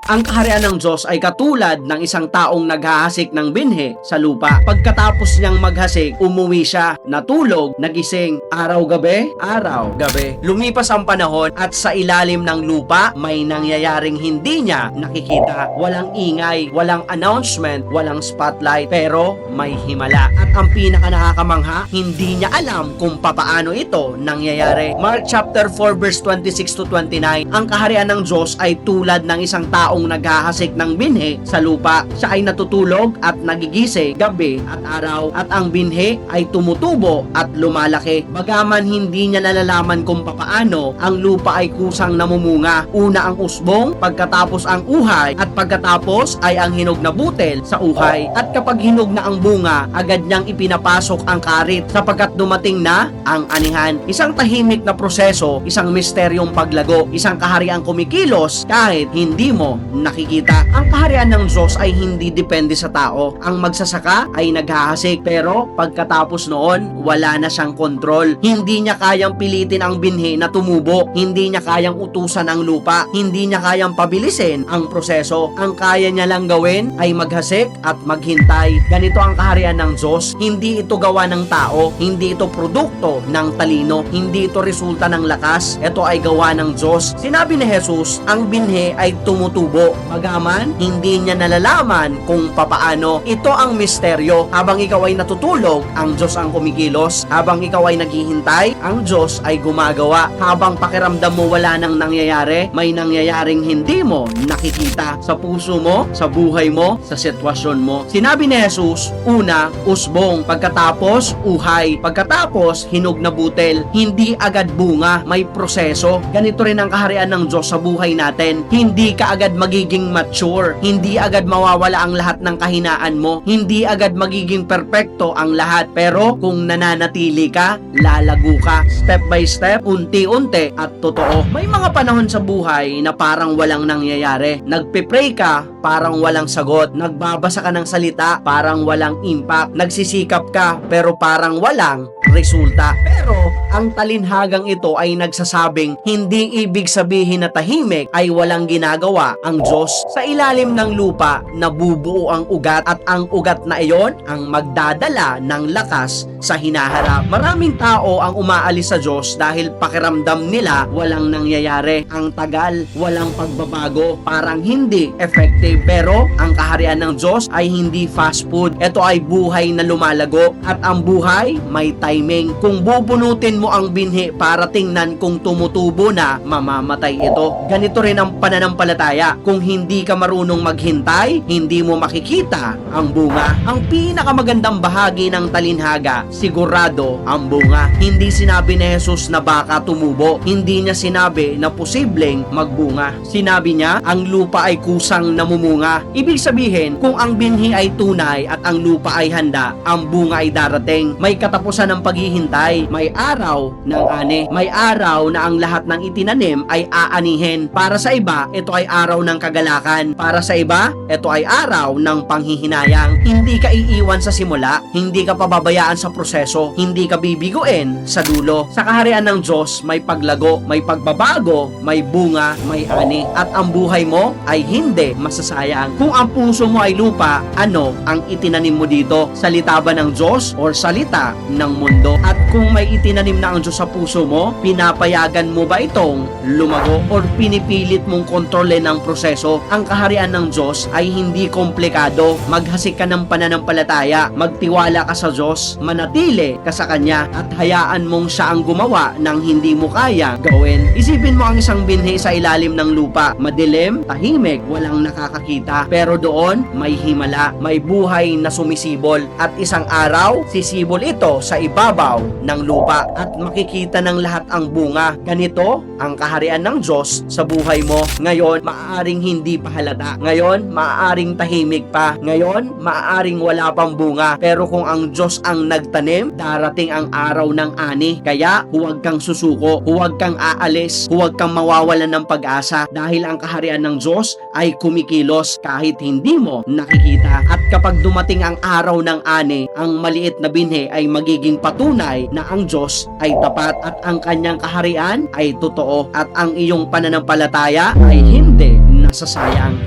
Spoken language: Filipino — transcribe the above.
Ang kaharian ng Diyos ay katulad ng isang taong naghahasik ng binhi sa lupa. Pagkatapos niyang maghasik, umuwi siya, natulog, nagising, araw-gabi, araw-gabi. Lumipas ang panahon at sa ilalim ng lupa, may nangyayaring hindi niya nakikita. Walang ingay, walang announcement, walang spotlight, pero may himala. At ang pinaka nakakamangha, hindi niya alam kung papaano ito nangyayari. Mark chapter 4 verse 26 to 29, ang kaharian ng Diyos ay tulad ng isang taong naghahasik ng binhi sa lupa. Siya ay natutulog at nagigising gabi at araw, at ang binhi ay tumutubo at lumalaki. Bagaman hindi niya nalalaman kung papaano, ang lupa ay kusang namumunga. Una ang usbong, pagkatapos ang uhay, at pagkatapos ay ang hinog na butil sa uhay. At kapag hinog na ang bunga, agad niyang ipinapasok ang karit sapagkat dumating na ang anihan. Isang tahimik na proseso, isang misteryong paglago, isang kahariang kumikilos kahit hindi mo nakikita. Ang kaharian ng Diyos ay hindi depende sa tao. Ang magsasaka ay naghahasik, pero pagkatapos noon, wala na siyang kontrol. Hindi niya kayang pilitin ang binhi na tumubo. Hindi niya kayang utusan ang lupa. Hindi niya kayang pabilisin ang proseso. Ang kaya niya lang gawin ay maghasik at maghintay. Ganito ang kaharian ng Diyos. Hindi ito gawa ng tao. Hindi ito produkto ng talino. Hindi ito resulta ng lakas. Ito ay gawa ng Diyos. Sinabi ni Jesus, ang binhi ay tumutubo. Bagaman, hindi niya nalalaman kung papaano. Ito ang misteryo. Habang ikaw ay natutulog, ang Diyos ang kumikilos. Habang ikaw ay naghihintay, ang Diyos ay gumagawa. Habang pakiramdam mo wala nang nangyayari, may nangyayaring hindi mo nakikita sa puso mo, sa buhay mo, sa sitwasyon mo. Sinabi ni Jesus, una, usbong. Pagkatapos, uhay. Pagkatapos, hinog na butil. Hindi agad bunga, may proseso. Ganito rin ang kaharian ng Diyos sa buhay natin. Hindi ka agad magiging mature. Hindi agad mawawala ang lahat ng kahinaan mo. Hindi agad magiging perpekto ang lahat. Pero kung nananatili ka, lalago ka. Step by step, unti-unti at totoo. May mga panahon sa buhay na parang walang nangyayari. Nagpe-pray ka, parang walang sagot. Nagbabasa ka ng salita, parang walang impact. Nagsisikap ka, pero parang walang resulta. Pero ang talinhagang ito ay nagsasabing hindi ibig sabihin na tahimik ay walang ginagawa ang Diyos. Sa ilalim ng lupa, nabubuo ang ugat, at ang ugat na iyon ang magdadala ng lakas sa hinaharap. Maraming tao ang umaalis sa Diyos dahil pakiramdam nila walang nangyayari. Ang tagal, walang pagbabago, parang hindi effective. Pero ang kaharian ng Diyos ay hindi fast food. Ito ay buhay na lumalago, at ang buhay may timing. Kung bubunutin mo ang binhi para tingnan kung tumutubo na, mamamatay ito. Ganito rin ang pananampalataya. Kung hindi ka marunong maghintay, hindi mo makikita ang bunga. Ang pinakamagandang bahagi ng talinhaga, sigurado ang bunga. Hindi sinabi ni Jesus na baka tumubo. Hindi niya sinabi na posibleng magbunga. Sinabi niya, ang lupa ay kusang namumunga. Ibig sabihin, kung ang binhi ay tunay at ang lupa ay handa, ang bunga ay darating. May katapusan ng paghihintay. May araw ng ani. May araw na ang lahat ng itinanim ay aanihin. Para sa iba, ito ay araw ng kagalakan. Para sa iba, ito ay araw ng panghihinayang. Hindi ka iiwan sa simula. Hindi ka pababayaan sa proseso. Hindi ka bibiguin sa dulo. Sa kaharian ng Diyos, may paglago, may pagbabago, may bunga, may ani. At ang buhay mo ay hindi masasayang. Kung ang puso mo ay lupa, ano ang itinanim mo dito? Salita ba ng Diyos or salita ng mundo? At kung may itinanim na ang Diyos sa puso mo, pinapayagan mo ba itong lumago or pinipilit mong kontrolin ang proseso? Ang kaharian ng Diyos ay hindi komplikado. Maghasik ka ng pananampalataya, magtiwala ka sa Diyos, manatili ka sa Kanya, at hayaan mong siya ang gumawa ng hindi mo kaya gawin. Isipin mo ang isang binhi sa ilalim ng lupa. Madilim, tahimik, walang nakakakita. Pero doon, may himala, may buhay na sumisibol. At isang araw, sisibol ito sa ibabaw ng lupa at makikita ng lahat ang bunga. Ganito ang kaharian ng Diyos sa buhay mo. Ngayon, maaaring hindi pa halata. Ngayon, maaaring tahimik pa. Ngayon, maaaring wala pang bunga. Pero kung ang Diyos ang nagtanim, darating ang araw ng ani. Kaya, huwag kang susuko, huwag kang aalis, huwag kang mawawalan ng pag-asa, dahil ang kaharian ng Diyos ay kumikilos kahit hindi mo nakikita. At kapag dumating ang araw ng ani, ang maliit na binhi ay magiging patunay na ang Diyos ay tapat at ang kanyang kaharian ay totoo, at ang iyong pananampalataya ay hindi nasasayang.